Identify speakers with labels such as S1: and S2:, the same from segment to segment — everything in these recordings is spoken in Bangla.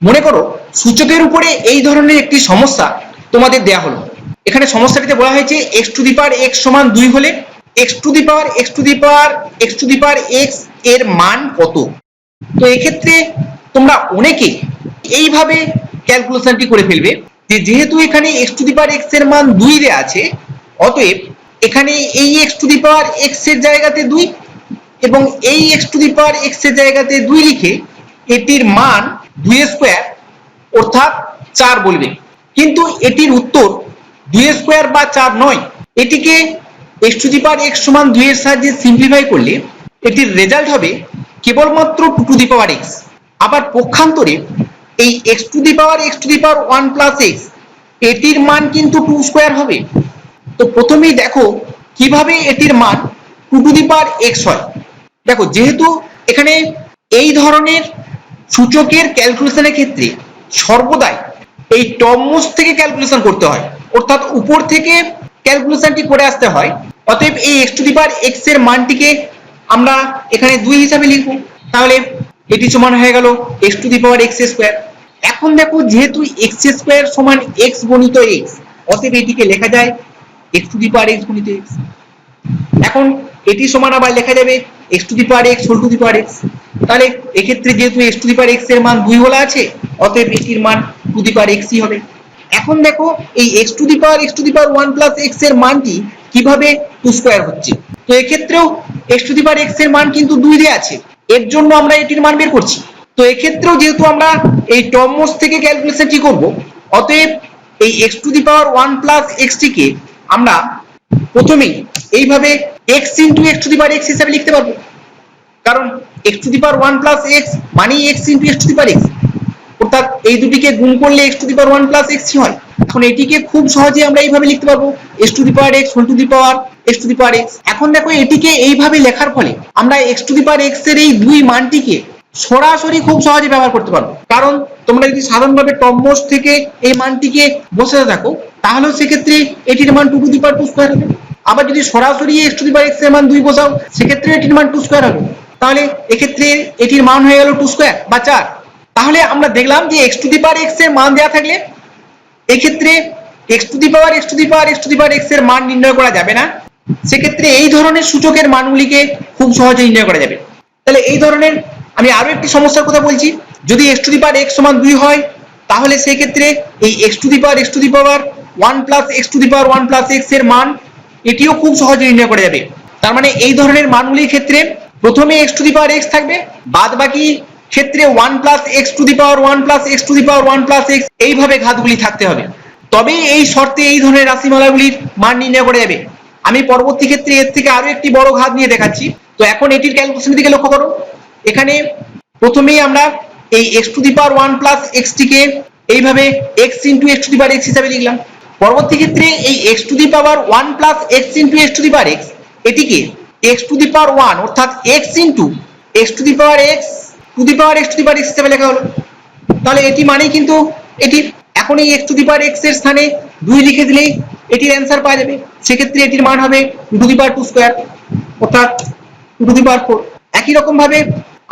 S1: মনে করো সূচকের উপরে এই ধরনের একটি সমস্যা তোমাদের দেয়া হলো। এখানে সমস্যাটিতে বলা হয়েছে x to the power x সমান 2 হলে x to the power x এর মান কত। তো এক্ষেত্রে তোমরা অনেকে এইভাবে ক্যালকুলেশনটি করে ফেলবে যে যেহেতু এখানে x to the power x এর মান 2 দেয়া আছে, অতএব এখানে এই x to the power x এর জায়গাতে 2 এবং এই x to the power x এর জায়গাতে 2 লিখে এটির মান 2 স্কয়ার অর্থাৎ 4 বলবে। কিন্তু এটির উত্তর 2 স্কয়ার বা 4 নয়, এটিকে x to the power x সমান 2 এর সাহায্যে সিম্পলিফাই করলে এটির রেজাল্ট হবে কেবলমাত্র 2 টু দি পাওয়ার x। আবার পক্ষান্তরে এই x to the power 1 plus x এটির মান কিন্তু 2 স্কয়ার হবে। তো প্রথমেই দেখো কিভাবে এটির মান 2 টু দি পাওয়ার x হয়। দেখো যেহেতু এখানে এই ধরনের সূচকের ক্যালকুলেশনের ক্ষেত্রে সর্বদাই এই টপমোস্ট থেকে ক্যালকুলেশন করতে হয়, অর্থাৎ উপর থেকে ক্যালকুলেশনটি করে আসতে হয়। অতএব এই x to the power x এর মানটিকে আমরা এখানে 2 হিসাবে লিখব। তাহলে এটি সমান হয়ে গেল x to the power x square. এখন দেখো যেহেতু x স্কয়ার সমান x গুণিত x, অতএব এটিকে লেখা যায় x to the power x গুণিত x। এখন এটি সমান আবার লেখা যাবে x to the power x whole to the power x। তাহলে এক্ষেত্রে যেহেতু x to the power x এর মান 2 বলা আছে, অতএব এটির মান টু দি পাওয়ার x ই হবে। এখন দেখো এই x to the power 1 plus x এর মানটি কিভাবে 2 স্কয়ার হচ্ছে। তো এক্ষেত্রেও x to the power x এর মান কিন্তু 2 দেয়া আছে, এর জন্য আমরা এটির মান বের করছি। তো এক্ষেত্রেও যেহেতু আমরা এই টপমোস্ট থেকে ক্যালকুলেশনটি করব, অতএব এই x to the power 1 plus x টিকে আমরা প্রথমেই এইভাবে x into x to the power x হিসাবে লিখতে পারবো, কারণ x to the power 1 plus x মানে x into x to the power x, অর্থাৎ এই দুটিকে গুণ করলে x to the power 1 plus x হয়। এখন এটিকে খুব সহজে আমরা এইভাবে লিখতে পারবো x to the power x whole to the power x to the power x। এখন দেখো এটিকে এইভাবে লেখার ফলে আমরা x to the power x এর এই দুই মানটিকে সরাসরি খুব সহজে ব্যবহার করতে পারবো, কারণ তোমরা যদি সাধারণভাবে টপমোস্ট থেকে এই মানটিকে বসাতে থাকো তাহলে সেক্ষেত্রে এটির মান 2 টু দি পাওয়ার 2 স্কয়ার হবে। আবার যদি সরাসরি x to the power x এর মান 2 বসাও সেক্ষেত্রে এটির মান 2 স্কয়ার হবে। তাহলে এক্ষেত্রে এটির মান হয়ে গেল 2 স্কয়ার বা 4। তাহলে আমরা দেখলাম যে x to the power x এর মান দেওয়া থাকলে এক্ষেত্রে x to the power x এর মান নির্ণয় করা যাবে না, সেক্ষেত্রে এই ধরনের সূচকের মানগুলিকে খুব সহজে নির্ণয় করা যাবে। তাহলে এই ধরনের আমি আরো একটি সমস্যার কথা বলছি, যদি x to the power x সমান 2 হয় তাহলে সেই ক্ষেত্রে এই x to the power 1 plus x to the power 1 plus x এর মান এটিও খুব সহজে নির্ণয় করা যাবে। তার মানে এই ধরনের মানগুলির ক্ষেত্রে প্রথমে x to the power x থাকবে, বাদ বাকি ক্ষেত্রে 1 plus x to the power 1 plus x to the power 1 plus x এইভাবে ঘাতগুলি থাকতে হবে, তবে এই শর্তে এই ধরনের রাশিমালাগুলির মান নির্ণয় করা যাবে। আমি পরবর্তী ক্ষেত্রে এর থেকে আরো একটি বড় ঘাত নিয়ে দেখাচ্ছি। তো এখন এটির ক্যালকুলেশনের দিকে লক্ষ্য করো। এখানে প্রথমেই আমরা এই x to the power 1 plus x টিকে এইভাবে x into x to the power x হিসাবে লিখলাম। পরবর্তী ক্ষেত্রে এই x to the power 1 plus x into x to the power x এটিকে x টু দি পাওয়ার 1 অর্থাৎ x into x to the power x to the power x to the power x হিসাবে লেখা হলো। তাহলে এটি মানেই কিন্তু এটি এখন এই x to the power x এর স্থানে 2 লিখে দিলেই এটির অ্যান্সার পাওয়া যাবে। সেক্ষেত্রে এটির মান হবে 2 টু দি পাওয়ার 2 স্কয়ার অর্থাৎ 2 টু দি পাওয়ার 4। একই রকম ভাবে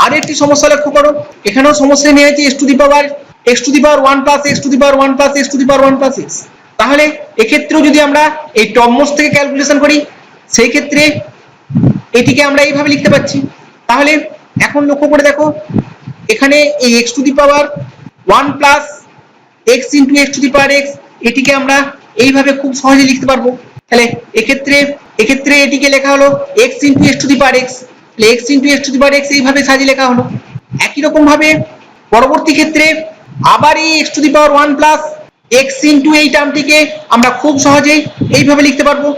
S1: আরেকটি সমস্যা লক্ষ্য করো, এখানেও সমস্যা নিয়ে আছে x to the power 1 plus x to the power 1 plus x to the power 1 plus x। তাহলে এক্ষেত্রেও যদি আমরা এই টপমোস্ট থেকে ক্যালকুলেশন করি সেই ক্ষেত্রে এটিকে আমরা এইভাবে লিখতে পাচ্ছি। তাহলে এখন লক্ষ্য করে দেখো এখানে এই x to the power 1 plus x into x to the power x এটিকে আমরা এইভাবে খুব সহজে লিখতে পারবো। তাহলে এক্ষেত্রে এটিকে লেখা হলো x into x to the power x, তাহলে x into x to the power x এইভাবে সাজিয়ে লেখা হলো। একই রকম ভাবে পরবর্তী ক্ষেত্রে আবার এই x to the power 1 plus x into এই টার্মটিকে আমরা খুব সহজেই এইভাবে লিখতে পারবো।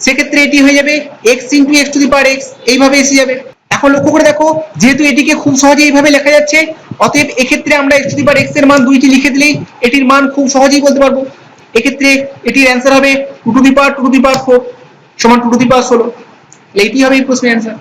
S1: সেক্ষেত্রে এটি হয়ে যাবে x into x to the power x এইভাবে এসে যাবে। এখন লক্ষ্য করে দেখো যেহেতু এটিকে খুব সহজেই এইভাবে লেখা যাচ্ছে, অতএব এক্ষেত্রে আমরা x to the power x এর মান 2টি লিখে দিলেই এটির মান খুব সহজেই বলতে পারবো। এক্ষেত্রে এটির অ্যান্সার হবে 2 টু দি পাওয়ার 4 সমান 2 টু দি পাওয়ার 16। এইটি হবে এই প্রশ্নের অ্যান্সার।